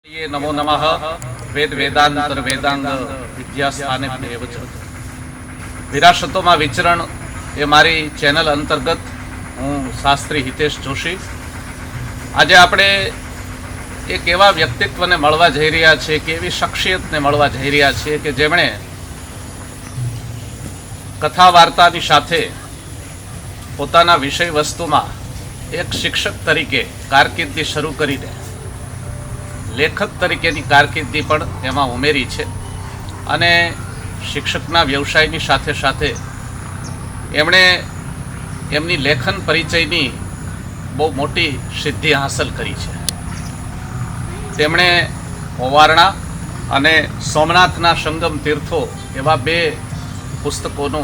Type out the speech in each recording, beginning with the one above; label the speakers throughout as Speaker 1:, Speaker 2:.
Speaker 1: ये नमो नमः वेद वेदांतर वेदांग विद्यास्थाने देवच विरासतों विचरण ए मारी चेनल अंतर्गत हूँ शास्त्री हितेश जोशी। आज आपणे एक एवा व्यक्तित्व ने मळवा जई रह्या छे के एवी शख्सियत ने मळवा जई रह्या छे के जेमणे कथा वार्तानी साथे पोताना विषय वस्तुमां एक शिक्षक तरीके कारकिर्दी शरू करीने लेखक तरीकेनी कारकिर्दी पण एमां उमेरी छे अने शिक्षकना व्यवसायनी साथे साथे एमणे एमनी लेखन परिचयनी बहु मोटी सिद्धि हासिल करी छे। तेमणे ओवारणा अने सोमनाथना संगम तीर्थो एवा बे पुस्तकोनो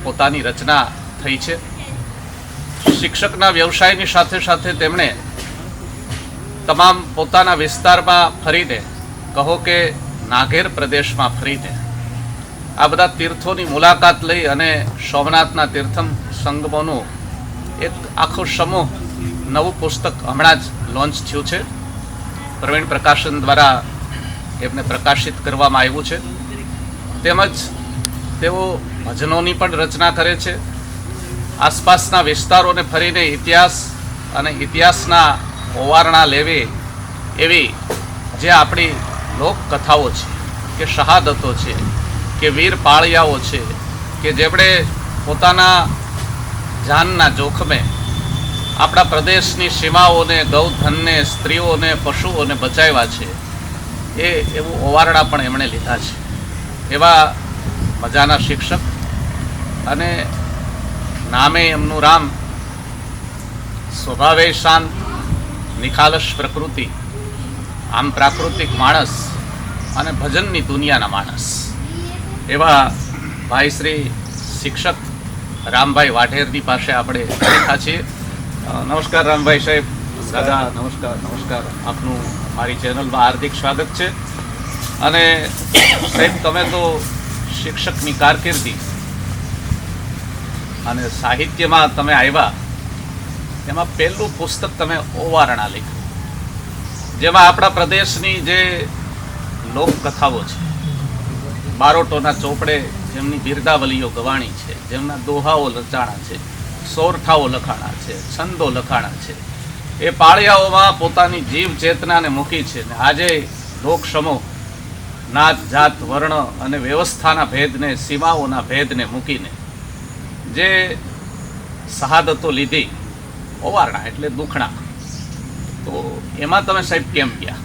Speaker 1: पोतानी रचना थई छे। शिक्षकना व्यवसायनी साथे साथे तेमणे तमाम पोताना विस्तारमां फरीने कहो के नागेर प्रदेशमां फरीने आ बधा तीर्थोनी मुलाकात लई अने सोमनाथना तीर्थम संगमोनुं एक आखो समूह नवुं पुस्तक हमणां ज लॉन्च थयुं छे। प्रवीण प्रकाशन द्वारा एमने प्रकाशित करवामां आव्युं छे। तेमज तेओ भजनोनी पण रचना करे छे। आसपासना विस्तारोने फरीने इतिहास अने इतिहासना ओवारणा लेवी एवी जे आपणी लोककथाओ छे के शहादतो छे के वीर पाळियाओ छे के जेमणे पोताना जानना जोखमे आपणा प्रदेशनी सीमाओने गौधनने स्त्रीओने पशुओने बचाव्या छे ए एवुं ओवारणा पण एमणे लीधा छे। एवा मजाना शिक्षक अने नामे एमनुं राम, स्वभावे शांत, निखालस प्रकृति, आम प्राकृतिक माणस अने भजननी दुनियाना माणस एवा भाई श्री शिक्षक रामभाई वाढेरनी पासे आपणे बैठा छीए। नमस्कार रामभाई साहेब। दादा नमस्कार। नमस्कार। आपनुं मारी चेनल में हार्दिक स्वागत छे। अने साहेब तमे तो शिक्षकनी कारकिर्दी अने साहित्यमां तमे आव्या एमां पहेલું पुस्तक तमे ओवारणा लख्युं जेमां आपणा प्रदेशनी जे लोककथाओ छे, बारोटोना चोपड़े जेमनी बिरदावलीओ गवाणी छे, जेमना दोहाओ रचाणा छे, सोरठाओ लखाणा छे, छंदो लखाणा छे, ए पाळियाओमां पोतानी जीव चेतनाने मूकी छे। आजे लोक समूह नात जात वर्ण अने व्यवस्थाना भेदने, सीमाओना भेदने मूकीने जे शहादतो लीधी ओवारणा एटले दुखणा, तो एमां तमे साहेब केम गया?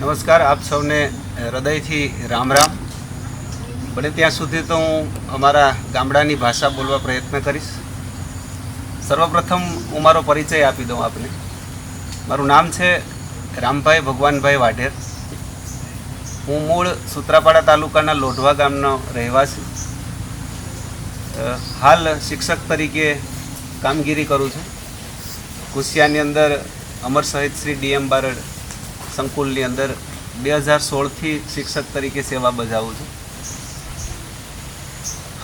Speaker 2: नमस्कार, आप सौने हृदयथी राम राम। बने त्यां सुधी तो हूँ अमारा गामडानी भाषा बोलवा प्रयत्न करीश। सर्वप्रथम हूँ मारो परिचय आपी दूँ आपने। मारू नाम है रामभाई भगवानभाई वाढेर। हूँ मूळ सूत्रापाड़ा तालुकाना लोढवा गामनो रहेवासी। हाल शिक्षक तरीके कामगीरी करूँ छूँ। कुसियानी अंदर अमर शहीद श्री डी.एम. बारड संकुलनी अंदर 2016 थी शिक्षक तरीके सेवा बजावुं छूं।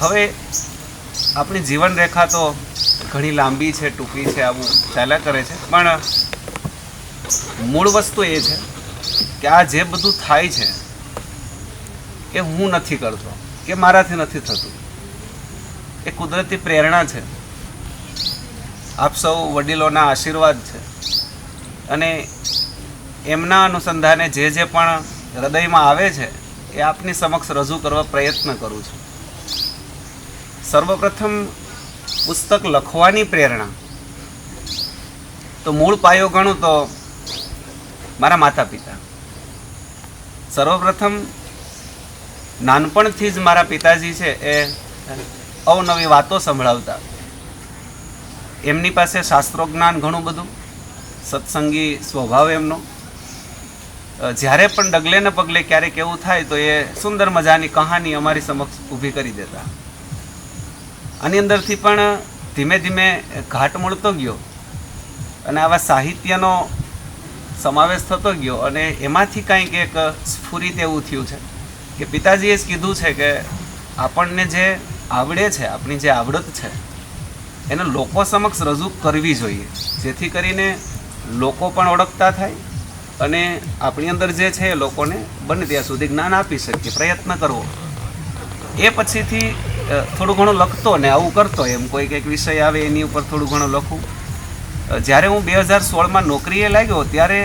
Speaker 2: हवे अपनी जीवन रेखा तो घणी लांबी है, टूंकी है, आवुं चाल्या करे छे, पण मूळ वस्तु ए छे के आ जे बधुं थाय छे ए हूँ नथी करतो के माराथी नथी थतुं। ए कुदरती प्रेरणा है, आप सौ वडीलोना आशीर्वाद है अने एमना अनुसंधाने जे पण हृदय में आवे छे ए आपनी समक्ष रजू करवा प्रयत्न करूँ छूं। सर्वप्रथम पुस्तक लखवानी प्रेरणा तो मूळ पायो गणुं तो मारा माता पिता। सर्वप्रथम नानपणथी ज मारा पिताजी छे ए अवनवी वातो संभळावता। एमनी पासे शास्त्रो ज्ञान घणुं बधुं, सत्संगी स्वभाव एमनो। ज्यारे पण डगले न पगले क्यारेक एवुं थाय तो ये सुंदर मजानी कहानी अमारी समक्ष ऊभी करी देता। आनी अंदरथी पण धीमे धीमे घाट मळतो गयो अने आवा साहित्यनो समावेश थतो गयो अने एमांथी कंईक एक स्फुरित एवुं थयुं छे के पिताजीए ज कीधुं छे के आपणने जे आवडे छे, आपणी जे आवडत छे એને લોકો સમક્ષ રજૂ કરવી જોઈએ, જેથી કરીને લોકો પણ ઓળખતા થાય અને આપણી અંદર જે છે એ લોકોને બને ત્યાં સુધી જ્ઞાન આપી શકીએ, પ્રયત્ન કરવો. એ પછીથી થોડું ઘણું લખતો ને આવું કરતો, એમ કોઈ કંઈક વિષય આવે એની ઉપર થોડું ઘણું લખું. જ્યારે હું 2016માં નોકરીએ લાગ્યો ત્યારે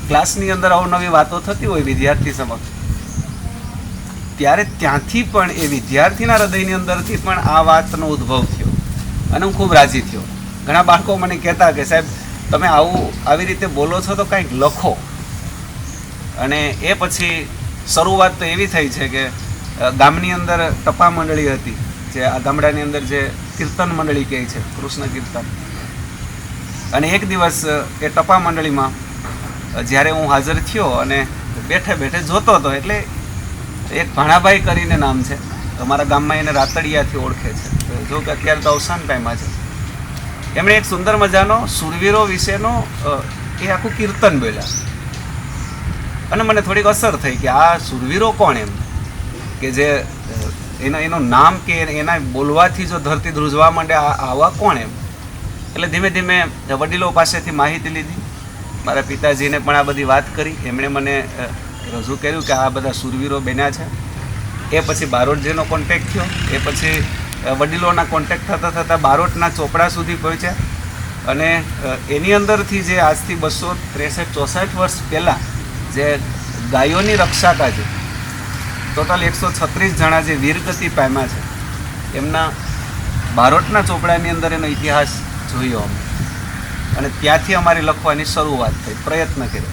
Speaker 2: ક્લાસની અંદર અવનવી વાતો થતી હોય વિદ્યાર્થી સમક્ષ, ત્યારે ત્યાંથી પણ એ વિદ્યાર્થીના હૃદયની અંદરથી પણ આ વાતનો ઉદ્ભવ થયો અને હું ખૂબ રાજી થયો. ઘણા બાળકો મને કહેતા કે સાહેબ તમે આવી રીતે બોલો છો તો કંઈક લખો. અને એ પછી શરૂઆત તો એવી થઈ છે કે ગામની અંદર ટપા મંડળી હતી, જે આ ગામડાની અંદર જે કીર્તન મંડળી કહે છે, કૃષ્ણ કીર્તન. અને એક દિવસ એ ટપા મંડળીમાં જ્યારે હું હાજર થયો અને બેઠે બેઠે જોતો હતો, એટલે એક ભાણાભાઈ કરીને નામ છે, અમારા ગામમાં એને રાતડિયાથી ઓળખે છે, જો કે અત્યારે તો અવસાન પામ્યા છે. એમણે એક સુંદર મજાનો સુરવીરો વિશેનો એ આખું કીર્તન બોલ્યા અને મને થોડીક અસર થઈ કે આ સુરવીરો કોણ, એમ કે જે એનું નામ કે એના બોલવાથી જો ધરતી ધ્રુજવા માંડે, આવા કોણ એમ. એટલે ધીમે ધીમે વડીલો પાસેથી માહિતી લીધી, મારા પિતાજીને પણ આ બધી વાત કરી, એમણે મને રજૂ કર્યું કે આ બધા સુરવીરો બન્યા છે. એ પછી બારોટજીનો કોન્ટેક્ટ થયો, એ પછી વડીલોના કોન્ટેક્ટ થતાં થતાં બારોટના ચોપડા સુધી પહોંચ્યા. અને એની અંદરથી જે આજથી 263-64 વર્ષ પહેલાં જે ગાયોની રક્ષાતા છે, ટોટલ 136 જણા જે વીરગતિ પામ્યા છે, એમના બારોટના ચોપડાની અંદર એનો ઇતિહાસ જોયો અમે. અને ત્યાંથી અમારી લખવાની શરૂઆત થઈ, પ્રયત્ન કર્યો.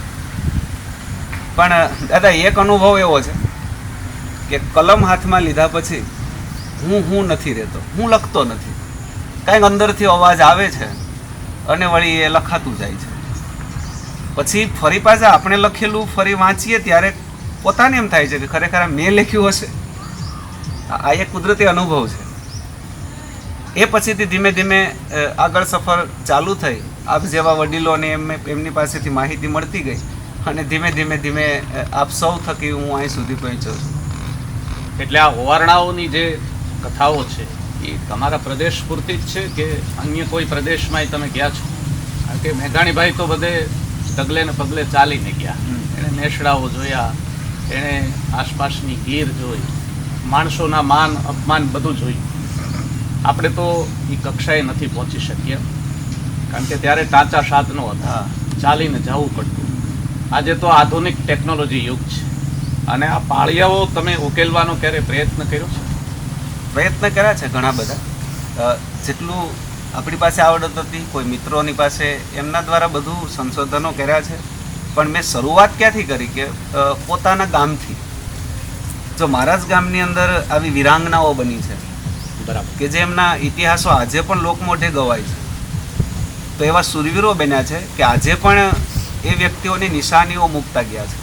Speaker 2: પણ દાદા એક અનુભવ એવો છે કે કલમ હાથમાં લીધા પછી હું નથી રહેતો, હું લખતો નથી. કાંઈક અંદરથી અવાજ આવે છે અને વળી એ લખાતું જાય છે. પછી ફરી પાછા આપણે લખેલું ફરી વાંચીએ ત્યારે પોતાને એમ થાય છે કે ખરેખર મેં લખ્યું હશે. આ એક કુદરતી અનુભવ છે. એ પછીથી ધીમે ધીમે આગળ સફર ચાલુ થઈ. આપ જેવા વડીલોને એમની પાસેથી માહિતી મળતી ગઈ અને ધીમે ધીમે ધીમે આપ સૌ થકી હું અહીં સુધી પહોંચ્યો છું.
Speaker 1: એટલે આ હોવારણાઓની જે કથાઓ છે એ તમારા પ્રદેશ પૂરતી જ છે કે અન્ય કોઈ પ્રદેશમાં તમે ગયા છો? કારણ કે મેઘાણીભાઈ તો બધે ડગલે ને પગલે ચાલીને ગયા. એણે નેસડાઓ જોયા, એણે આસપાસની ગીર જોઈ, માણસોના માન અપમાન બધું જોયું. આપણે તો એ કક્ષાએ નથી પહોંચી શકીએ કારણ કે ત્યારે ટાંચા સાધનો હતા, ચાલીને જવું પડતું. આજે તો આધુનિક ટેકનોલોજી યુગ છે. અને આ પાળિયાઓ તમે ઉકેલવાનો ક્યારે પ્રયત્ન કર્યો છે?
Speaker 2: પ્રયત્ન કર્યા છે ઘણા બધા. જેટલું આપણી પાસે આવડત હતી, કોઈ મિત્રોની પાસે, એમના દ્વારા બધું સંશોધનો કર્યા છે. પણ મેં શરૂઆત ક્યાંથી કરી કે પોતાના ગામથી. જો મારા જ ગામની અંદર આવી વીરાંગનાઓ બની છે,
Speaker 1: બરાબર,
Speaker 2: કે જે એમના ઇતિહાસો આજે પણ લોકમોઢે ગવાય છે. તો એવા સુરવીરો બન્યા છે કે આજે પણ એ વ્યક્તિઓની નિશાનીઓ મૂકતા ગયા છે.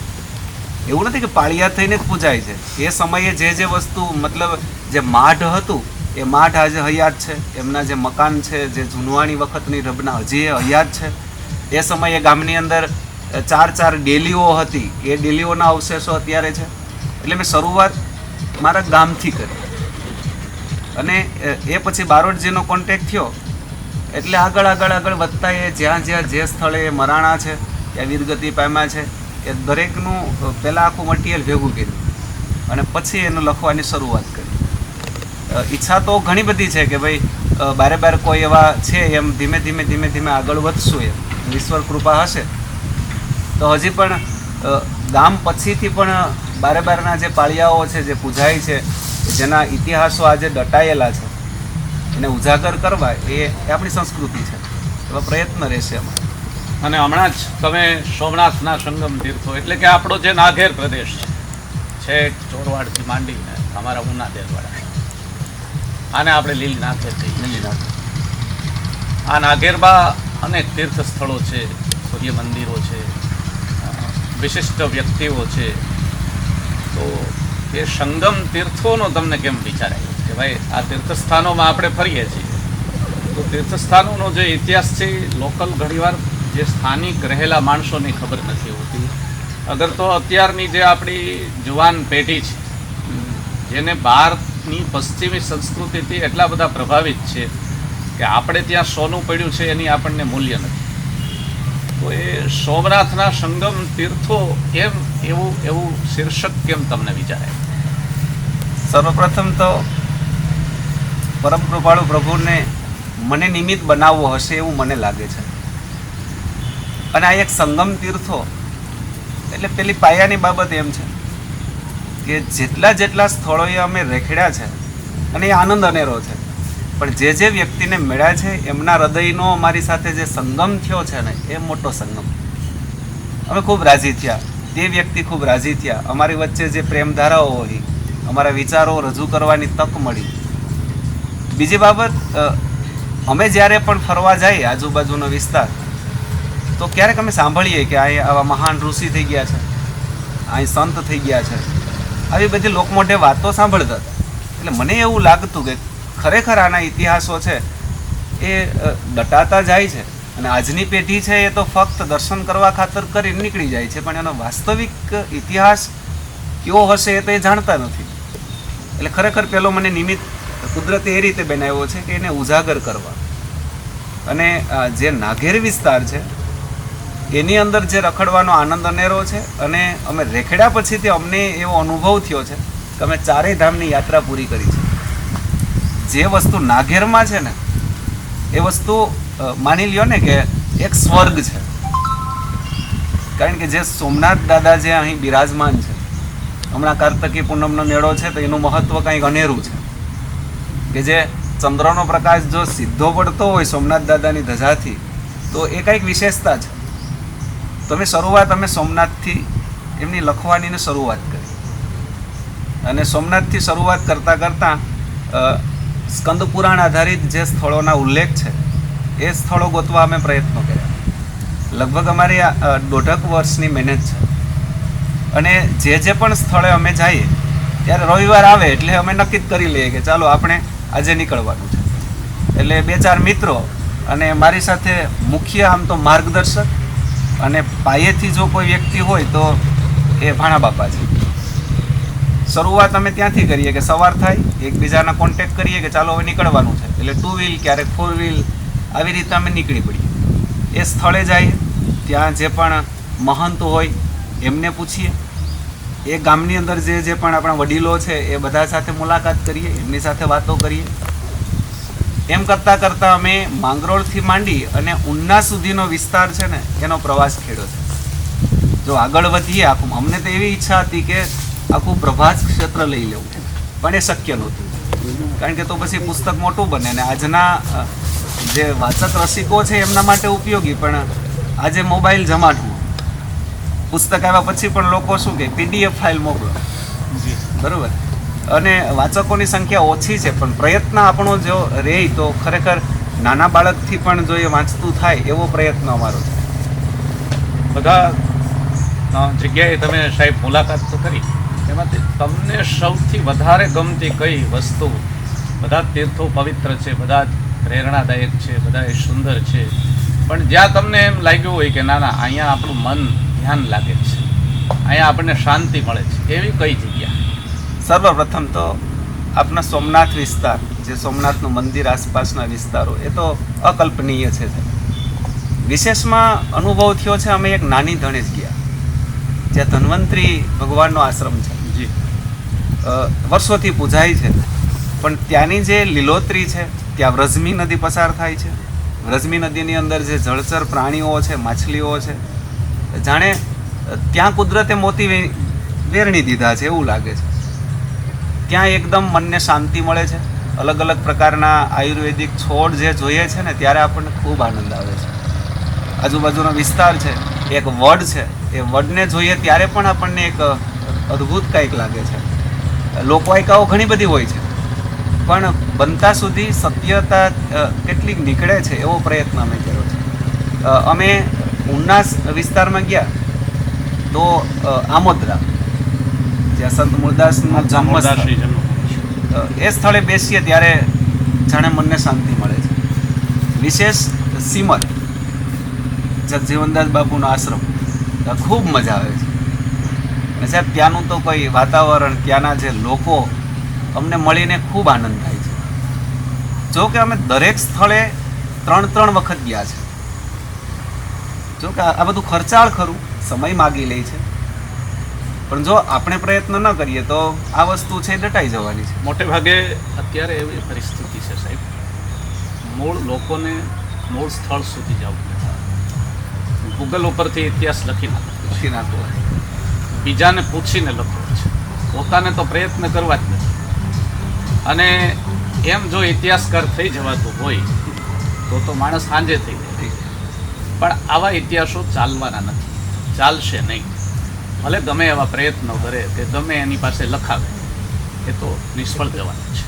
Speaker 2: એવું નથી કે પાળિયા થઈને જ પૂજાય છે. એ સમયે જે વસ્તુ, મતલબ જે માઢ હતું એ માઢ આજે હયાત છે. એમના જે મકાન છે, જે જૂનવાણી વખતની રબના હજી એ હયાત છે. એ સમયે ગામની અંદર 4 ડેલીઓ હતી, એ ડેલીઓના અવશેષો અત્યારે છે. એટલે મેં શરૂઆત મારા ગામથી કરી. અને એ પછી બારોટજીનો કોન્ટેક્ટ થયો એટલે આગળ વધતા એ જ્યાં જે સ્થળે મરાણા છે, ત્યાં વીરગતિ પામ્યા છે, એ દરેકનું પહેલાં આખું મટીરિયલ ભેગું કર્યું અને પછી એને લખવાની શરૂઆત કરી. ઈચ્છા તો ઘણી બધી છે કે ભાઈ બારે કોઈ એવા છે, એમ ધીમે ધીમે આગળ વધશું. એમ ઈશ્વર કૃપા હશે તો હજી પણ ગામ પછીથી પણ બારેના જે પાળિયાઓ છે, જે પૂજાય છે, જેના ઇતિહાસો આજે દટાયેલા છે, એને ઉજાગર કરવા એ આપણી સંસ્કૃતિ છે. એવા પ્રયત્ન રહેશે અમારે.
Speaker 1: અને હમણાં જ તમે સોમનાથના સંગમ તીર્થો, એટલે કે આપણો જે નાઘેર પ્રદેશ છે, ચોરવાડથી માંડીને અમારા ઉના દેલવાડા, આને આપણે લીલી નાઘેર કહીએ. આ નાઘેરમાં અનેક તીર્થ સ્થળો છે, સૂર્ય મંદિરો છે, વિશિષ્ટ વ્યક્તિઓ છે. તો એ સંગમ તીર્થોનો તમને કેમ વિચાર આવ્યો કે ભાઈ આ તીર્થસ્થાનોમાં આપણે ફરીએ છીએ તો તીર્થસ્થાનોનો જે ઇતિહાસ છે લોકલ ઘણીવાર જે સ્થાનિક રહેલા માણસોને ખબર નથી હોતી. અગર તો અત્યારની જે આપણી જુવાન પેઢી છે, જેને બહારની પશ્ચિમી સંસ્કૃતિથી એટલા બધા પ્રભાવિત છે કે આપણે ત્યાં સોનું પડ્યું છે એની આપણને મૂલ્ય નથી. તો એ સોમનાથના સંગમ તીર્થો કેમ એવું શીર્ષક કેમ તમને વિચારે?
Speaker 2: સર્વપ્રથમ તો પરમ કૃપાળુ પ્રભુને મને નિમિત્ત બનાવવો હશે એવું મને લાગે છે. અને આ એક સંગમ તીર્થો એટલે પેલી પાયાની બાબત એમ છે કે જેટલા સ્થળોએ અમે રેખડ્યા છે અને એ આનંદ અનેરો છે, પણ જે વ્યક્તિને મળ્યા છે એમના હૃદયનો અમારી સાથે જે સંગમ થયો છે ને એ મોટો સંગમ. અમે ખૂબ રાજી થયા, તે વ્યક્તિ ખૂબ રાજી થયા, અમારી વચ્ચે જે પ્રેમધારાઓ હોય, અમારા વિચારો રજૂ કરવાની તક મળી. બીજી બાબત, અમે જ્યારે પણ ફરવા જઈએ આજુબાજુનો વિસ્તાર, તો ક્યારેક અમે સાંભળીએ કે અહીં આવા મહાન ઋષિ થઈ ગયા છે, અહીં સંત થઈ ગયા છે, આવી બધી લોકમોઢે વાતો સાંભળતા હતા. એટલે મને એવું લાગતું કે ખરેખર આના ઇતિહાસો છે એ દટાતા જાય છે, અને આજની પેઢી છે એ તો ફક્ત દર્શન કરવા ખાતર કરી નીકળી જાય છે, પણ એનો વાસ્તવિક ઇતિહાસ કેવો હશે એ તો એ જાણતા નથી. એટલે ખરેખર પેલો મને નિમિત્ત કુદરતે એ રીતે બનાવ્યો છે કે એને ઉજાગર કરવા. અને જે નાઘેર વિસ્તાર છે એની અંદર જે રખડવાનો આનંદ અનેરો છે, અને અમે રેખડ્યા પછીથી અમને એવો અનુભવ થયો છે કે અમે ચારેય ધામની યાત્રા પૂરી કરી છે. જે વસ્તુ નાઘેરમાં છે ને એ વસ્તુ માની લ્યો ને કે એક સ્વર્ગ છે. કારણ કે જે સોમનાથ દાદા જે અહીં બિરાજમાન છે, હમણાં કાર્તકી પૂનમનો મેળો છે તો એનું મહત્વ કંઈક અનેરું છે કે જે ચંદ્રનો પ્રકાશ જો સીધો પડતો હોય સોમનાથ દાદાની ધજાથી તો એ કંઈક વિશેષતા છે. તો અમે સોમનાથથી એમની લખવાની શરૂઆત કરી, અને સોમનાથથી શરૂઆત કરતાં સ્કંદ પુરાણ આધારિત જે સ્થળોના ઉલ્લેખ છે એ સ્થળો ગોતવા અમે પ્રયત્નો કર્યા. લગભગ અમારી 1.5 વર્ષની મહેનત છે. અને જે પણ સ્થળે અમે જઈએ ત્યારે રવિવાર આવે એટલે અમે નક્કી કરી લઈએ કે ચાલો આપણે આજે નીકળવાનું છે. એટલે 2-4 મિત્રો અને મારી સાથે મુખ્ય આમ તો માર્ગદર્શક, અને પાયેથી જો કોઈ વ્યક્તિ હોય તો એ ભાણા બાપા છે. શરૂઆત અમે ત્યાંથી કરીએ કે સવાર થાય, એકબીજાના કોન્ટેક્ટ કરીએ કે ચાલો હવે નીકળવાનું છે. એટલે 2 વ્હીલ, ક્યારેક 4 વ્હીલ, આવી રીતે અમે નીકળી પડીએ. એ સ્થળે જઈએ, ત્યાં જે પણ મહંત હોય એમને પૂછીએ, એ ગામની અંદર જે પણ આપણા વડીલો છે એ બધા સાથે મુલાકાત કરીએ, એમની સાથે વાતો કરીએ. એમ કરતાં અમે માંગરોળથી માંડી અને ઉના સુધીનો વિસ્તાર છે ને એનો પ્રવાસ ખેડ્યો છે. જો આગળ વધીએ આખું, અમને તો એવી ઈચ્છા હતી કે આખું પ્રભાસ ક્ષેત્ર લઈ લેવું, પણ એ શક્ય નહોતું. કારણ કે તો પછી પુસ્તક મોટું બને, ને આજના જે વાચક રસિકો છે એમના માટે ઉપયોગી, પણ આજે મોબાઈલ જમાનું, પુસ્તક આવ્યા પછી પણ લોકો શું કે PDF ફાઇલ મોકલો, બરાબર. અને વાચકોની સંખ્યા ઓછી છે, પણ પ્રયત્ન આપણો જો રહે તો ખરેખર નાના બાળકથી પણ જો એ વાંચતું થાય એવો પ્રયત્ન અમારો છે.
Speaker 1: બધા જગ્યાએ તમે સાહેબ મુલાકાત તો કરી, એમાંથી તમને સૌથી વધારે ગમતી કઈ વસ્તુ? બધા તીર્થો પવિત્ર છે, બધા પ્રેરણાદાયક છે, બધા સુંદર છે, પણ જ્યાં તમને એમ લાગ્યું હોય કે ના અહીંયા આપણું મન ધ્યાન લાગે છે, અહીંયા આપણને શાંતિ મળે છે, એવી કઈ જગ્યા?
Speaker 2: સર્વપ્રથમ તો આપણા સોમનાથ વિસ્તાર, જે સોમનાથનું મંદિર આસપાસના વિસ્તારો, એ તો અકલ્પનીય છે. વિશેષમાં અનુભવ થયો છે, અમે એક નાની ધણેજ ગયા જ્યાં ધન્વંતરી ભગવાનનો આશ્રમ છે.
Speaker 1: જી.
Speaker 2: વર્ષોથી પૂજાય છે, પણ ત્યાંની જે લીલોતરી છે, ત્યાં વ્રજમી નદી પસાર થાય છે. વ્રજમી નદીની અંદર જે જળચર પ્રાણીઓ છે, માછલીઓ છે, જાણે ત્યાં કુદરતે મોતી વેરણી દીધા છે એવું લાગે છે. ત્યાં એકદમ મનને શાંતિ મળે છે. અલગ અલગ પ્રકારના આયુર્વેદિક છોડ જે જોઈએ છે ને ત્યારે આપણને ખૂબ આનંદ આવે છે. આજુબાજુનો વિસ્તાર છે, એક વડ છે, એ વડને જોઈએ ત્યારે પણ આપણને એક અદ્ભુત કંઈક લાગે છે. લોકવાયકાઓ ઘણી બધી હોય છે, પણ બનતા સુધી સત્યતા કેટલીક નીકળે છે એવો પ્રયત્ન અમે કર્યો છે. અમે ઉના વિસ્તારમાં ગયા તો આમોદરા, જ્યાં સંત મૂળદાસનું જન્મસ્થળ, એ સ્થળે બેસીએ ત્યારે જાણે મનને શાંતિ મળે છે. વિશેષ સિમર, જગજીવનદાસ બાપુનો આશ્રમ, ખૂબ મજા આવે છે. અને સાહેબ ત્યાંનું તો કોઈ વાતાવરણ, ત્યાંના જે લોકો, અમને મળીને ખૂબ આનંદ થાય છે. જો કે અમે દરેક સ્થળે 3 વખત ગયા છે, જો કે આ બધું ખર્ચાળ ખરું, સમય માગી લે છે, પણ જો આપણે પ્રયત્ન ન કરીએ તો આ વસ્તુ છે દટાઈ જવાની છે.
Speaker 1: મોટે ભાગે અત્યારે એવી પરિસ્થિતિ છે સાહેબ, મૂળ લોકોને મૂળ સ્થળ સુધી જવું પડે. ગૂગલ ઉપરથી ઇતિહાસ લખી
Speaker 2: લખી નાખવો.
Speaker 1: બીજાને પૂછીને લખવો છે, પોતાને તો પ્રયત્ન કરવા જ નથી. અને એમ જો ઇતિહાસકાર થઈ જવાતું હોય તો માણસ સાંજે થઈ જાય. પણ આવા ઇતિહાસો ચાલવાના નથી, ચાલશે નહીં. ભલે ગમે એવા પ્રયત્નો કરે કે ગમે એની પાસે લખાવે, એ તો નિષ્ફળ જવાનું છે.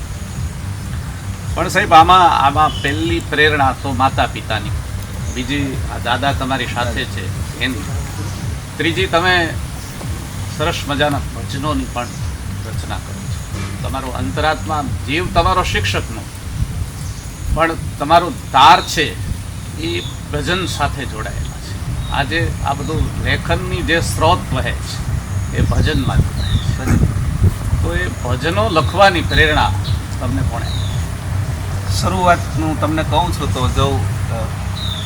Speaker 1: પણ સાહેબ આમાં પહેલી પ્રેરણા તો માતા પિતાની, બીજી આ દાદા તમારી સાથે છે એની, ત્રીજી તમે સરસ મજાના ભજનોની પણ રચના કરો છો. તમારો અંતરાત્મા જીવ તમારો શિક્ષકનો, પણ તમારું તાર છે એ ભજન સાથે જોડાયેલા છે. આજે આ બધું લેખનની જે સ્ત્રોત વહે છે એ ભજનમાં જ વહે છે. તો એ ભજનો લખવાની પ્રેરણા તમને કોણે?
Speaker 2: શરૂઆતનું તમને કહું છું તો જો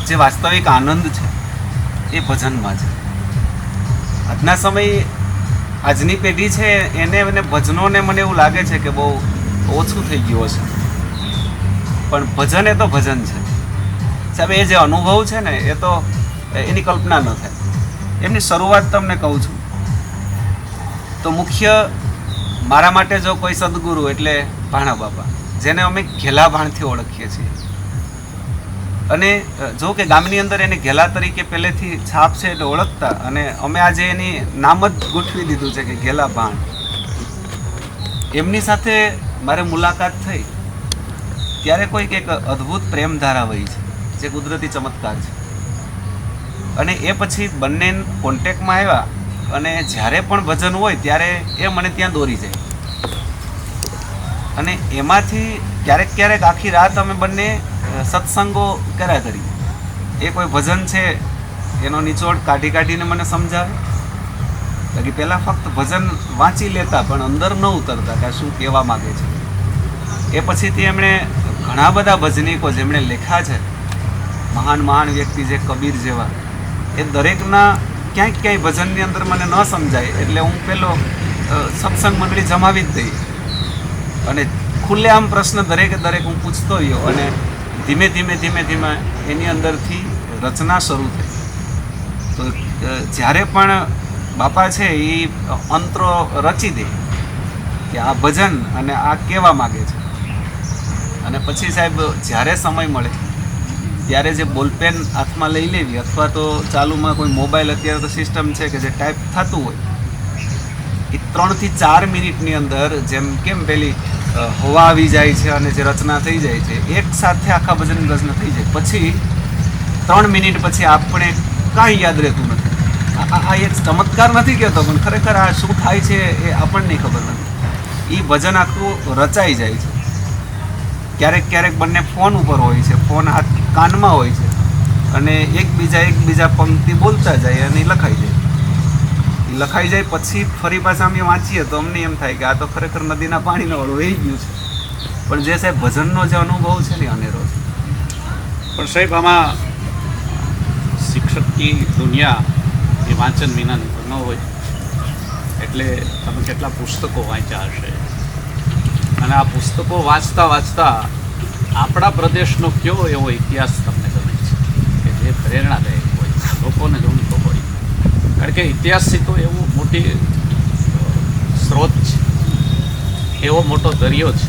Speaker 2: જે વાસ્તવિક આનંદ છે એ ભજનમાં છે. આજના સમય, આજની પેઢી છે એને ભજનોને મને એવું લાગે છે કે બહુ ઓછું થઈ ગયું છે, પણ ભજન એ તો ભજન છે સાહેબ. એ જે અનુભવ છે ને એ તો એની કલ્પના ન થાય. એમની શરૂઆત તમને કહું છું તો મુખ્ય મારા માટે જો કોઈ સદગુરુ એટલે ભાણા બાપા, જેને અમે ઘેલા ભાણથી ઓળખીએ છીએ. અને જો કે ગામની અંદર એને ઘેલા તરીકે પહેલેથી છાપ છે એટલે ઓળખતા, અને અમે આજે એની નામ જ ગોઠવી દીધું છે કે ઘેલા ભાણ. એમની સાથે મારે મુલાકાત થઈ ત્યારે કોઈક એક અદ્ભુત પ્રેમધારા વહી છે, જે કુદરતી ચમત્કાર છે. અને એ પછી બંને કોન્ટેક્ટમાં આવ્યા, અને જ્યારે પણ ભજન હોય ત્યારે એ મને ત્યાં દોરી જાય. અને એમાંથી ક્યારેક ક્યારેક આખી રાત અમે બંને સત્સંગો કર્યા કરી. એ કોઈ ભજન છે એનો નિચોડ કાઢીને મને સમજાવે. બાકી પહેલાં ફક્ત ભજન વાંચી લેતા પણ અંદર ન ઉતરતા કે શું કહેવા માગે છે. એ પછીથી એમણે ઘણા બધા ભજનીકો જેમણે લેખા છે, મહાન વ્યક્તિ જે કબીર જેવા, એ દરેકના ક્યાંય ભજનની અંદર મને ન સમજાય એટલે હું પેલો સત્સંગ મંડળી જમાવી જ દઈ. અને ખુલ્લેઆમ પ્રશ્ન દરેક હું પૂછતો રહ્યો, અને ધીમે ધીમે એની અંદરથી રચના શરૂ થઈ. તો જ્યારે પણ બાપા છે એ અંતરો રચી દે કે આ ભજન અને આ કહેવા માગે છે, અને પછી સાહેબ જ્યારે સમય મળે ત્યારે જે બોલપેન હાથમાં લઈ લેવી, અથવા તો ચાલુમાં કોઈ મોબાઈલ, અત્યારે તો સિસ્ટમ છે કે જે ટાઈપ થતું હોય, એ 3 થી 4 મિનિટની અંદર જેમ કેમ પેલી હવા આવી જાય છે અને જે રચના થઈ જાય છે, એક સાથે આખા ભજન રચના થઈ જાય. પછી 3 મિનિટ પછી આપણે કાંઈ યાદ રહેતું નથી. આ એક ચમત્કાર નથી કહેતો, પણ ખરેખર આ શું થાય છે એ આપણને ખબર નથી. એ ભજન આખું રચાઈ જાય છે. ક્યારેક બંને ફોન ઉપર હોય છે, ફોન હાથ કાનમાં હોય છે, અને એકબીજા પંક્તિ બોલતા જાય અને લખાઈ જાય. પછી ફરી પાછા અમે વાંચીએ તો અમને એમ થાય કે આ તો ખરેખર નદીના પાણીનો વળો વહી ગયું છે. પણ જે સાહેબ ભજનનો જે અનુભવ છે ને અનેરો છે.
Speaker 1: પણ સાહેબ આમાં શિક્ષકની દુનિયા એ વાંચન વિનાની ન હોય. એટલે તમે કેટલા પુસ્તકો વાંચ્યા હશે, અને આ પુસ્તકો વાંચતા આપણા પ્રદેશનો કયો એવો ઇતિહાસ તમને ગમે છે કે જે પ્રેરણાદાયક હોય, લોકોને ગમતો હોય? કારણ કે ઇતિહાસથી તો એવું મોટી સ્ત્રોત છે, એવો મોટો દરિયો છે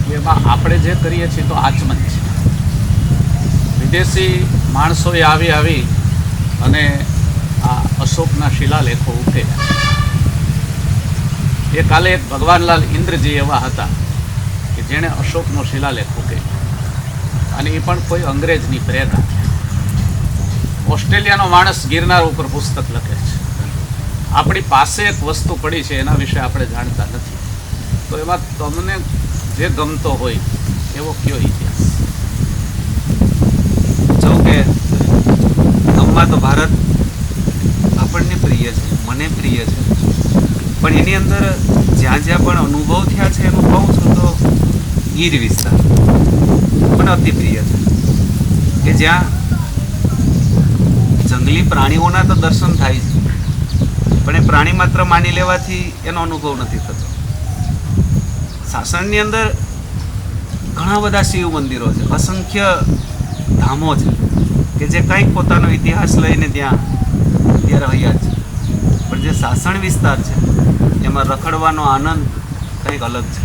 Speaker 1: કે એમાં આપણે જે કરીએ છીએ તો આચમન છે. વિદેશી માણસોએ આવી અને આ અશોકના શિલાલેખો ઉકેલ્યા. એ કાલે એક ભગવાનલાલ ઇન્દ્રજી એવા હતા કે જેણે અશોકનો શિલાલેખ ઉકેલ્યો, અને એ પણ કોઈ અંગ્રેજની પ્રેરણા. ઓસ્ટ્રેલિયાનો માણસ ગિરનાર ઉપર પુસ્તક લખે છે. આપણી પાસે એક વસ્તુ પડી છે, એના વિશે આપણે જાણતા નથી. તો એમાં તમને જે ગમતો હોય એવો કયો ઇતિહાસ?
Speaker 2: જો કે ગમવા તો ભારત આપણને પ્રિય છે, મને પ્રિય છે, પણ એની અંદર જ્યાં પણ અનુભવ થયા છે એનું કહું છું તો ગીર વિસ્તાર મને અતિ પ્રિય છે, કે જ્યાં જંગલી પ્રાણીઓના તો દર્શન થાય છે, પણ એ પ્રાણી માત્ર માની લેવાથી એનો અનુભવ નથી થતો. સાસણની અંદર ઘણા બધા શિવ મંદિરો છે, અસંખ્ય ધામો છે કે જે કંઈક પોતાનો ઇતિહાસ લઈને ત્યાં રહ્યા છે. પણ જે સાસણ વિસ્તાર છે એમાં રખડવાનો આનંદ કંઈક અલગ છે,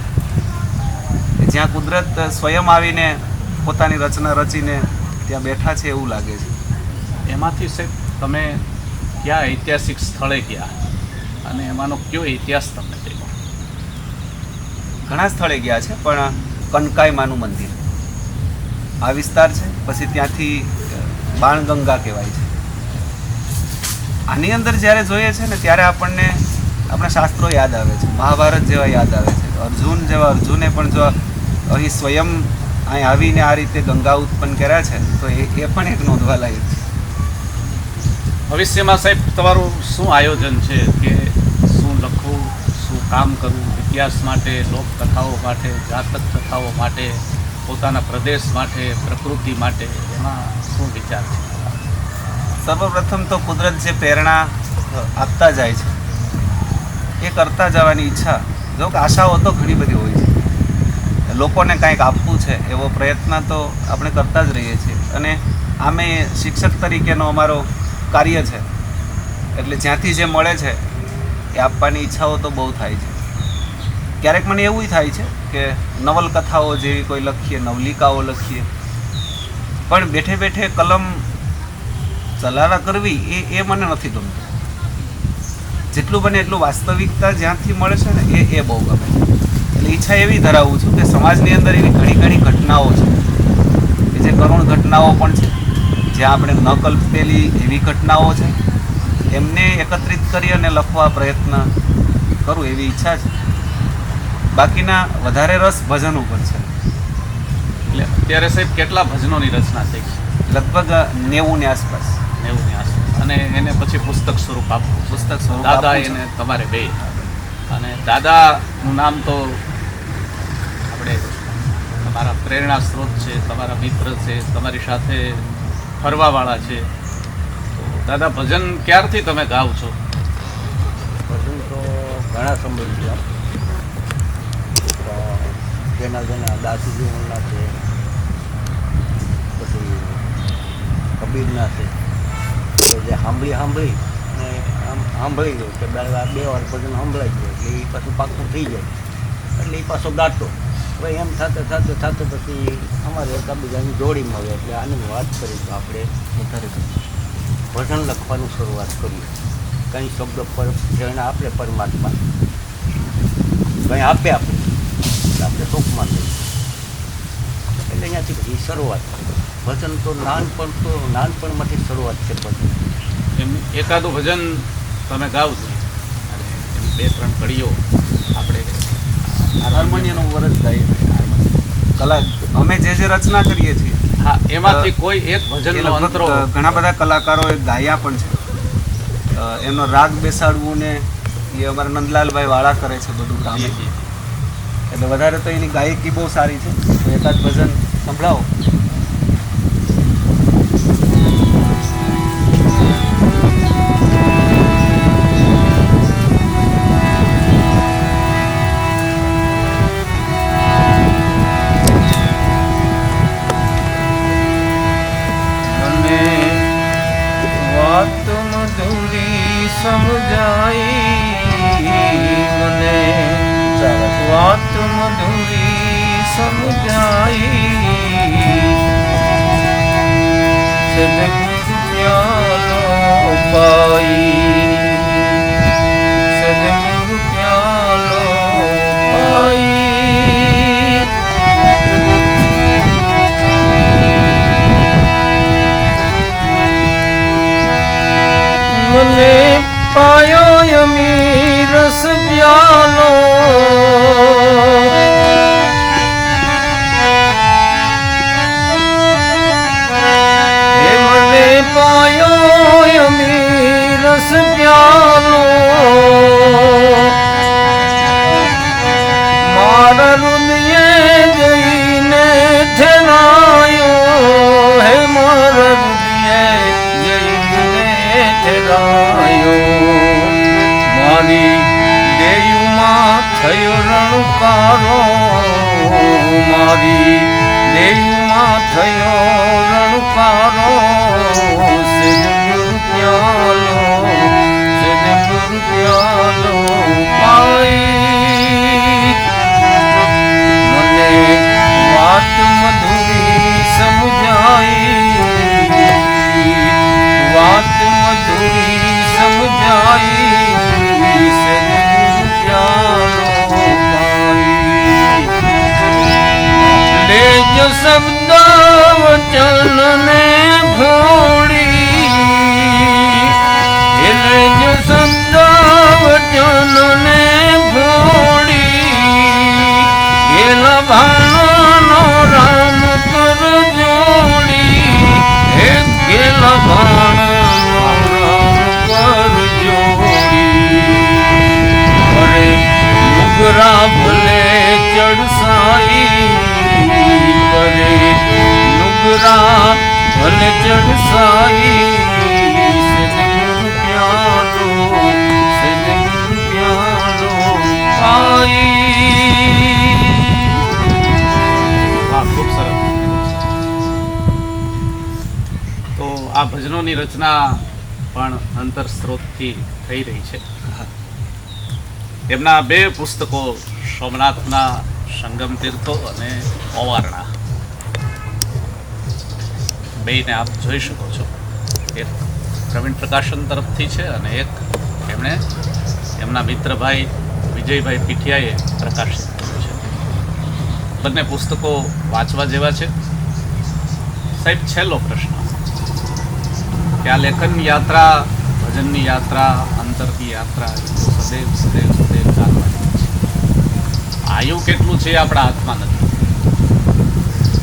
Speaker 2: કે જ્યાં કુદરત સ્વયં આવીને પોતાની રચના રચીને ત્યાં બેઠા છે એવું લાગે છે.
Speaker 1: એમાંથી સાહેબ તમે કયા ઐતિહાસિક સ્થળે ગયા અને એમાંનો કયો ઇતિહાસ તમને થયો?
Speaker 2: ઘણા સ્થળે ગયા છે, પણ કનકાઈમાનું મંદિર આ વિસ્તાર છે. પછી ત્યાંથી બાણગંગા કહેવાય છે. આની અંદર જ્યારે જોઈએ છે ને ત્યારે આપણને આપણા શાસ્ત્રો યાદ આવે છે, મહાભારત જેવા યાદ આવે છે. અર્જુન જેવા અર્જુને પણ જો અહીં સ્વયં અહીં આવીને આ રીતે ગંગા ઉત્પન્ન કર્યા છે તો એ પણ એક નોંધવા લાયક છે.
Speaker 1: ભવિષ્યમાં સાહેબ તમારું શું આયોજન છે કે શું લખવું, શું કામ કરવું, ઇતિહાસ માટે, લોકકથાઓ માટે, જાતક કથાઓ માટે, પોતાના પ્રદેશ માટે, પ્રકૃતિ માટે, એમાં શું વિચાર છે?
Speaker 2: સર્વપ્રથમ તો કુદરત જે પ્રેરણા આપતા જાય છે એ કરતા જવાની ઈચ્છા, જો કે આશાઓ તો ઘણી બધી હોય છે, લોકોને કાંઈક આપવું છે એવો પ્રયત્ન તો આપણે કરતા જ રહીએ છીએ. અને આમે શિક્ષક તરીકેનો અમારો કાર્ય છે એટલે જ્યાંથી જે મળે છે એ આપવાની ઈચ્છાઓ તો બહુ થાય છે. ક્યારેક મને એવું થાય છે કે નવલકથાઓ જેવી કોઈ લખીએ, નવલિકાઓ લખીએ, પણ બેઠે બેઠે કલમ ચલારા કરવી એ મને નથી ગમતું. જેટલું બને એટલું વાસ્તવિકતા જ્યાંથી મળે છે ને એ બહુ ગમે. એટલે ઈચ્છા એવી ધરાવું છું કે સમાજની અંદર એવી ઘણી ઘણી ઘટનાઓ છે કે જે કરુણ ઘટનાઓ પણ છે, જ્યાં આપણે ન કલ્પેલી એવી ઘટનાઓ છે, એમને એકત્રિત કરી અને લખવા પ્રયત્ન કરું એવી ઈચ્છા છે. બાકીના વધારે રસ ભજન ઉપર છે.
Speaker 1: એટલે અત્યારે સાહેબ કેટલા ભજનોની રચના થઈ છે?
Speaker 2: લગભગ 90ની આસપાસ.
Speaker 1: 90ની આસપાસ. અને એને પછી પુસ્તક સ્વરૂપ આપવું?
Speaker 2: પુસ્તક સ્વરૂપ
Speaker 1: દાદા
Speaker 2: આપવું છે.
Speaker 1: એને તમારે બે. અને દાદાનું નામ તો આપણે તમારા પ્રેરણા સ્ત્રોત છે, તમારા મિત્ર છે, તમારી સાથે ફરવાવાળા છે. તો દાદા ભજન ક્યારથી તમે ગાઓ છો?
Speaker 3: ભજન તો ઘણા સમય જેના જેના દાસુજીના છે, પછી કબીરના છે, કે જે સાંભળી ને આમ સાંભળી ગયું કે બે વાર ભજન સંભળાઈ ગયું એટલે એ પાછું પાકું થઈ જાય એટલે એ પાછો ગાતો. હવે એમ થતે પછી અમારે એકબીજાની જોડી મળે એટલે આની વાત કરી તો આપણે વધારે ભજન લખવાનું શરૂઆત કરીએ. કંઈ શબ્દ પર જેને આપણે પરમાત્મા કંઈ આપે આપણે આપણે ટૂંકમાં લઈએ એટલે અહીંયાથી પછી શરૂઆત કરી. ભજન તો નાનપણમાંથી શરૂઆત છે. ભજન
Speaker 1: એમ એકાદું ભજન તમે ગાઓ છો અને એની 2-3 કડીઓ આપણે
Speaker 2: હાર્મોનિયમનું વરસ ગાઈએ. કલા અમે જે રચના કરીએ છીએ
Speaker 1: હા એમાંથી કોઈ એક
Speaker 2: એ
Speaker 1: ભજનનો
Speaker 2: લગભગ
Speaker 1: અંતરો
Speaker 2: ઘણા બધા કલાકારોએ ગાયા પણ છે. એમનો રાગ બેસાડવું ને એ અમારા નંદલાલભાઈ વાળા કરે છે બધું કામ. એટલે વધારે તો એની ગાયકી બહુ સારી છે. તો એકાદ ભજન સંભળાવો.
Speaker 4: વાત મધુરી સમજાઈ સદગુરુ પ્યાલો પાઈ સદગુરુ પ્યાલો પાઈ મને પાયો યમી રસ પ્યાલો હે મને પાયો યમી રસ પ્યાલો મારા હૃદયે જઈને ઠેરાયો હે મારા હૃદયે જઈને પારો સદગુરુ પ્યાલો સદગુરુ પ્યાલો પાઈ મને વાત મધુરી સમજાઈ વાત મધુરી સમજાઈ સદગુરુ પ્યાલો પાઈ લેજો શબ્દ વચન ને ભોળી લેજો શબ્દ વચન ને ભોળી ગેલા ભાણો રામ કર જોડી હે ગેલા ભાણો રામ કર જોડી અરે નુગરા ભલે ચડસાઈ કરે નુગરા ભલે ચડસાઈ સદગુરુ પ્યાલો સદગુરુ પ્યાલો પાઈ
Speaker 1: વાહ, ખૂબ સરસ. તો આ ભજનોની રચના પણ અંતર સ્ત્રોતથી થઈ રહી છે. એમના 2 પુસ્તકો સોમનાથના સંગમ તીર્થો અને ઓવારણા બેયને આપ જોઈ શકો છો. એક પ્રવીણ પ્રકાશન તરફથી છે અને એક એમણે એમના મિત્રભાઈ વિજયભાઈ પીઠિયાએ પ્રકાશિત કર્યું છે. બંને પુસ્તકો વાંચવા જેવા છે. સાહેબ, છેલ્લો પ્રશ્ન કે આ લેખનની યાત્રા, ભજનની યાત્રા, અંતરની યાત્રા સદૈવ સદૈવ સદૈવ ચાલવાની છે. આયુ કેટલું છે એ આપણા હાથમાં નથી,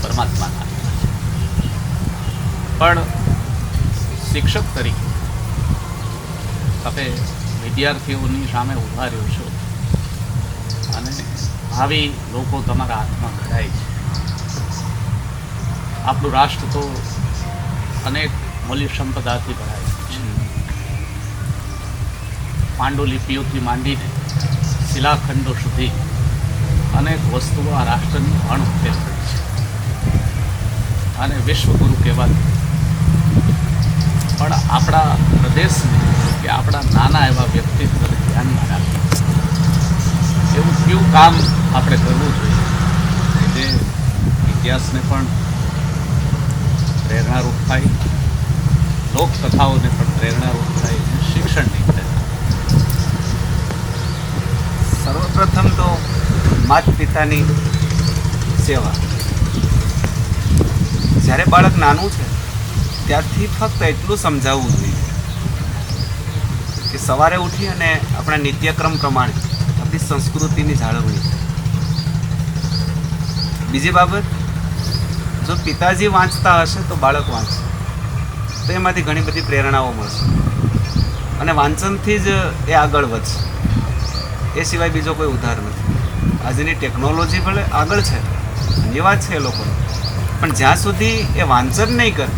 Speaker 1: પરમાત્માના હાથમાં છે. પણ શિક્ષક તરીકે તમે વિદ્યાર્થીઓની સામે ઊભા રહ્યો છો અને ભાવિ લોકો તમારા હાથમાં ઘડાય છે. આપણું રાષ્ટ્ર તો અનેક મૂલ્ય સંપદાથી ભરાયેલું છે. પાંડુલિપિઓથી માંડીને શિલાખંડો સુધી અનેક વસ્તુઓ આ રાષ્ટ્રની અણઉપેર કરી છે અને વિશ્વગુરુ કહેવાતું. પણ આપણા પ્રદેશને કે આપણા નાના એવા વ્યક્તિત્વને ધ્યાનમાં રાખી એવું કયું કામ આપણે કરવું જોઈએ જે ઇતિહાસને પણ પ્રેરણારૂપ થાય, લોકકથાઓને પણ પ્રેરણારૂપ થાય, શિક્ષણની પ્રેરણા.
Speaker 2: સર્વપ્રથમ તો માત પિતાની સેવા. જ્યારે બાળક નાનું છે ત્યારથી ફક્ત એટલું સમજાવવું જોઈએ કે સવારે ઉઠી અને આપણા નિત્યક્રમ પ્રમાણે આપણી સંસ્કૃતિની જાળવણી. બીજી બાબત, જો પિતાજી વાંચતા હશે તો બાળક વાંચશે, તો એમાંથી ઘણી બધી પ્રેરણાઓ મળશે અને વાંચનથી જ એ આગળ વધશે. એ સિવાય બીજો કોઈ ઉધાર નથી. આજની ટેકનોલોજી ભલે આગળ છે, ધન્યવાદ છે એ લોકોનો, પણ જ્યાં સુધી એ વાંચન નહીં કરે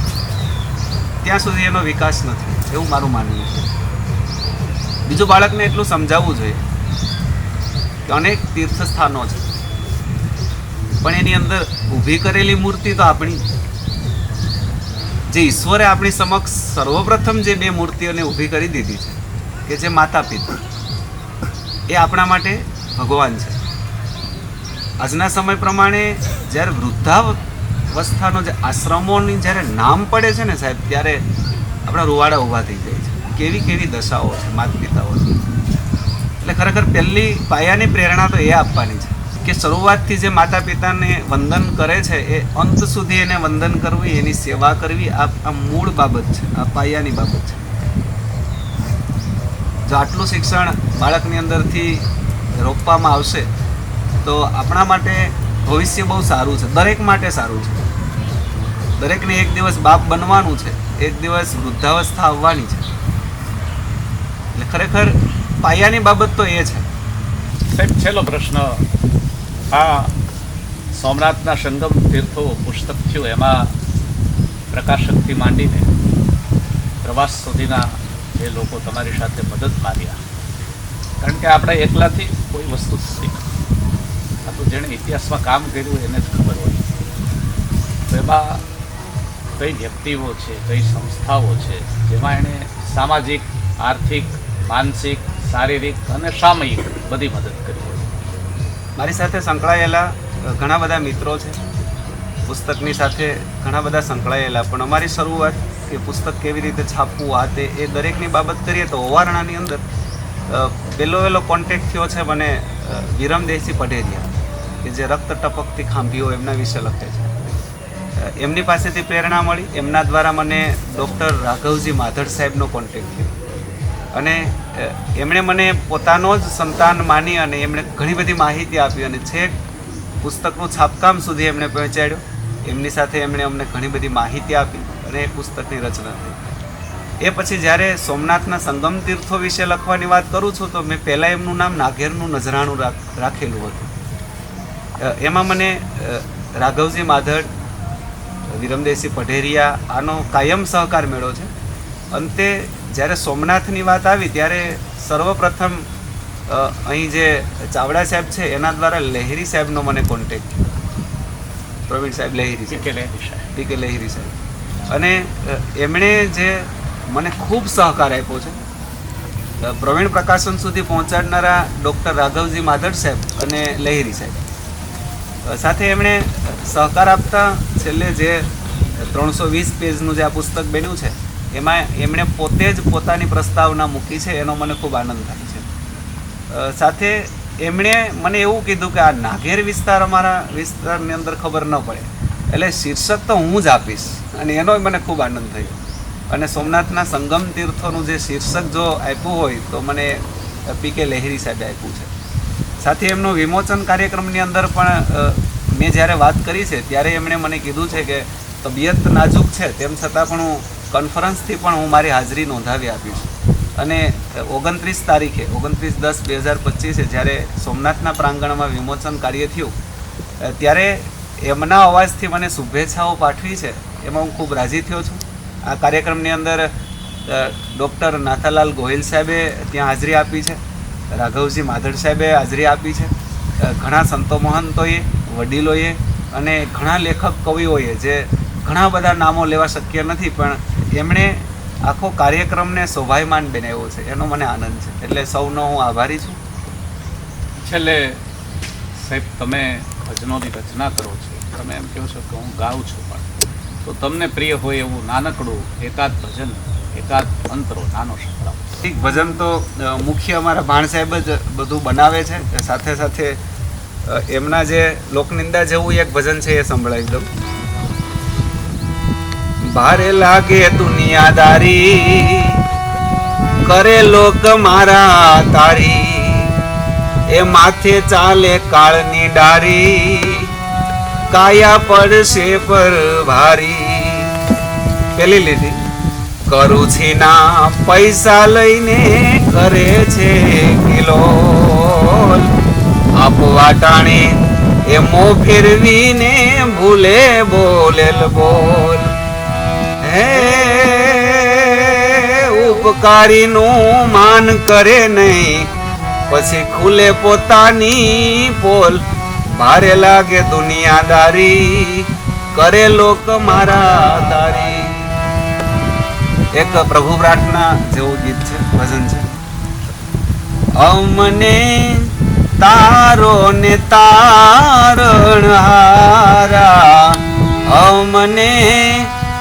Speaker 2: ત્યાં સુધી એનો વિકાસ નથી, એવું મારું માનવું છે. બીજું, બાળકને એટલું સમજાવવું જોઈએ કે અનેક તીર્થસ્થાનો છે, પણ એની અંદર ઊભી કરેલી મૂર્તિ તો આપણી. જે ઈશ્વરે આપણી સમક્ષ સર્વપ્રથમ જે 2 મૂર્તિઓને ઊભી કરી દીધી છે કે જે માતા પિતા, એ આપણા માટે ભગવાન છે. આજના સમય પ્રમાણે જ્યારે વૃદ્ધાવસ્થાનો જે આશ્રમોની જ્યારે નામ પડે છે ને સાહેબ, ત્યારે આપણા રૂવાડા ઊભા થઈ જાય છે. કેવી કેવી દશાઓ છે માતા પિતાઓની. એટલે ખરેખર પહેલી પાયાની પ્રેરણા તો એ આપવાની છે કે શરૂઆતથી જે માતા પિતાને વંદન કરે છે એ અંત સુધી એને વંદન કરવું, એની સેવા કરવી, આ મૂળ બાબત છે, આ પાયાની બાબત છે. જો આટલું શિક્ષણ બાળકની અંદરથી રોપવામાં આવશે તો આપણા માટે ભવિષ્ય બહુ સારું છે, દરેક માટે સારું છે. દરેકને એક દિવસ બાપ બનવાનું છે, એક દિવસ વૃદ્ધાવસ્થા આવવાની છે. એટલે ખરેખર પાયાની બાબત તો એ છે.
Speaker 1: સાહેબ, છેલ્લો પ્રશ્ન. આ સોમનાથના સંગમ તીર્થો પુસ્તક થયું, એમાં પ્રકાશકથી માંડીને પ્રવાસ સુધીના જે લોકો તમારી સાથે મદદ માર્યા, કારણ કે આપણે એકલાથી કોઈ વસ્તુ શીખ, આ તો જેણે ઇતિહાસમાં કામ કર્યું એને જ ખબર હોય. તો એમાં કઈ વ્યક્તિઓ છે, કઈ સંસ્થાઓ છે જેમાં એણે સામાજિક, આર્થિક, માનસિક, શારીરિક અને સામયિક બધી મદદ કરી હોય?
Speaker 2: મારી સાથે સંકળાયેલા ઘણા બધા મિત્રો છે, પુસ્તકની સાથે ઘણા બધા સંકળાયેલા, પણ અમારી શરૂઆત કે પુસ્તક કેવી રીતે છાપવું આ તે એ દરેકની બાબત કરીએ તો ઓવારણાની અંદર પહેલો કોન્ટેક્ટ થયો છે મને વિરમદેવસિંહ પઢેરિયા, કે જે રક્ત ટપકતી ખાંભીઓ એમના વિશે લખે છે. એમની પાસેથી પ્રેરણા મળી. એમના દ્વારા મને ડૉક્ટર રાઘવજી માધડ સાહેબનો કોન્ટેક્ટ થયો અને એમણે મને પોતાનો જ સંતાન માની અને એમણે ઘણી બધી માહિતી આપી અને છેક પુસ્તકનું છાપકામ સુધી એમણે પહોંચાડ્યો. એમની સાથે એમણે અમને ઘણી બધી માહિતી આપી અને એ પુસ્તકની રચના થઈ. એ પછી જ્યારે સોમનાથના સંગમ તીર્થો વિશે લખવાની વાત કરું છું તો મેં પહેલાં એમનું નામ નાઘેરનું નજરાણું રાખેલું હતું. એમાં મને રાઘવજી માધડ, વિરમદેવસિંહ પઢેરિયા આનો કાયમ સહકાર મળ્યો છે. અંતે જ્યારે સોમનાથની વાત આવી ત્યારે સર્વપ્રથમ અહીં જે ચાવડા સાહેબ છે એના દ્વારા લહેરી સાહેબનો મને કોન્ટેક્ટ થયો. પ્રવીણ સાહેબ લહેરી, પીકે લહેરી સાહેબ, અને એમણે જે મને ખૂબ સહકાર આપ્યો છે. પ્રવીણ પ્રકાશન સુધી પહોંચાડનારા ડૉક્ટર રાઘવજી માધડ સાહેબ અને લહેરી સાહેબ સાથે એમણે સહકાર આપતા છેલ્લે જે 320 પેજનું જે આ પુસ્તક બન્યું છે એમાં એમણે પોતે જ પોતાની પ્રસ્તાવના મૂકી છે, એનો મને ખૂબ આનંદ થાય છે. સાથે એમણે મને એવું કીધું કે આ નાઘેર વિસ્તાર અમારા વિસ્તારની અંદર ખબર ન પડે એટલે શીર્ષક તો હું જ આપીશ, અને એનો મને ખૂબ આનંદ થયો. અને સોમનાથના સંગમ તીર્થોનું જે શીર્ષક જો આપ્યું હોય તો મને પીકે લહેરી સાહેબે આપ્યું છે. સાથે એમનો વિમોચન કાર્યક્રમની અંદર પણ મેં જ્યારે વાત કરી છે ત્યારે એમણે મને કીધું છે કે તબિયત નાજુક છે તેમ છતાં પણ હું કોન્ફરન્સથી પણ હું મારી હાજરી નોંધાવી આપીશ. અને 29 તારીખે 29/10/2025 જ્યારે સોમનાથના પ્રાંગણમાં વિમોચન કાર્ય થયું ત્યારે એમના અવાજથી મને શુભેચ્છાઓ પાઠવી છે, એમાં હું ખૂબ રાજી થયો છું. આ કાર્યક્રમની અંદર ડૉક્ટર નાથાલાલ ગોહિલ સાહેબે ત્યાં હાજરી આપી છે, રાઘવજી માધડ સાહેબે હાજરી આપી છે, ઘણા સંતો મહંતોએ, વડીલોએ અને ઘણા લેખક કવિઓએ, જે ઘણા બધા નામો લેવા શક્ય નથી, પણ એમણે આખો કાર્યક્રમને શોભાયમાન બનાવ્યો છે. એનો મને આનંદ છે. એટલે સૌનો હું આભારી છું.
Speaker 1: છેલ્લે સાહેબ, તમે ભજનોની રચના કરો છો, તમે એમ કહો છો કે હું ગાઉં છું, પણ તો તમને પ્રિય હોય એવું નાનકડું એકાદ ભજન, એકાદ મંત્રો નાનો સંભળાવો.
Speaker 2: એક ભજન તો મુખ્ય અમારા ભાણ સાહેબ જ બધું બનાવે છે. સાથે સાથે એમના જે લોકનિંદા જેવું એક ભજન છે એ સંભળાવી દઉં. ભારે લાગે દુનિયાદારી, કરે લોક મારા તારી, એ માથે ચાલે કાળની ડારી, કાયા પડશે પર ભારી. પેલી લીધી, કરું છી ના પૈસા લઈને કરે છે કિલોલ, આપવા ટાણે એ મો ફેરવીને ભૂલે બોલેલ બોલ. હે ઉપકારીનું માન કરે નહીં, પછી ખુલે પોતાની પોલ. ભારે લાગે દુનિયાદારી, કરે લોક મારા તારી. એક પ્રભુ પ્રાર્થના જેવું ગીત છે, ભજન છે. અમને તારો ને તારણહારા, અમને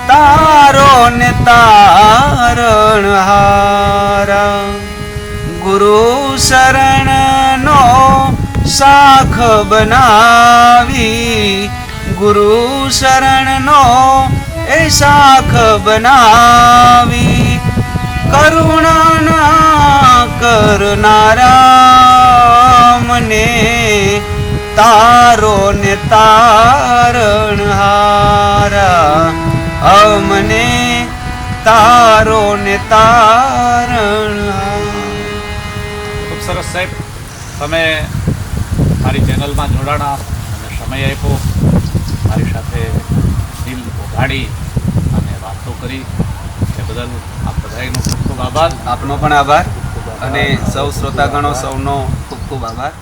Speaker 2: તારો ને તારણહારા, ગુરુ શરણનો શાખ બનાવી, ગુરુ શરણનો એ શાખ બનાવી, કરુણા કરનારા મને તારો ને તારણહારા, અમને તારો ને તારણહારા.
Speaker 1: ખૂબ સરસ સાહેબ, તમે મારી ચેનલમાં જોડાણા અને સમય આપ્યો, મારી સાથે દિલ ઓગાળી અને વાતો કરી, એ બદલ આપ બધાનો ખૂબ ખૂબ આભાર.
Speaker 2: આપનો પણ આભાર અને સૌ શ્રોતાગણો સૌનો ખૂબ ખૂબ આભાર.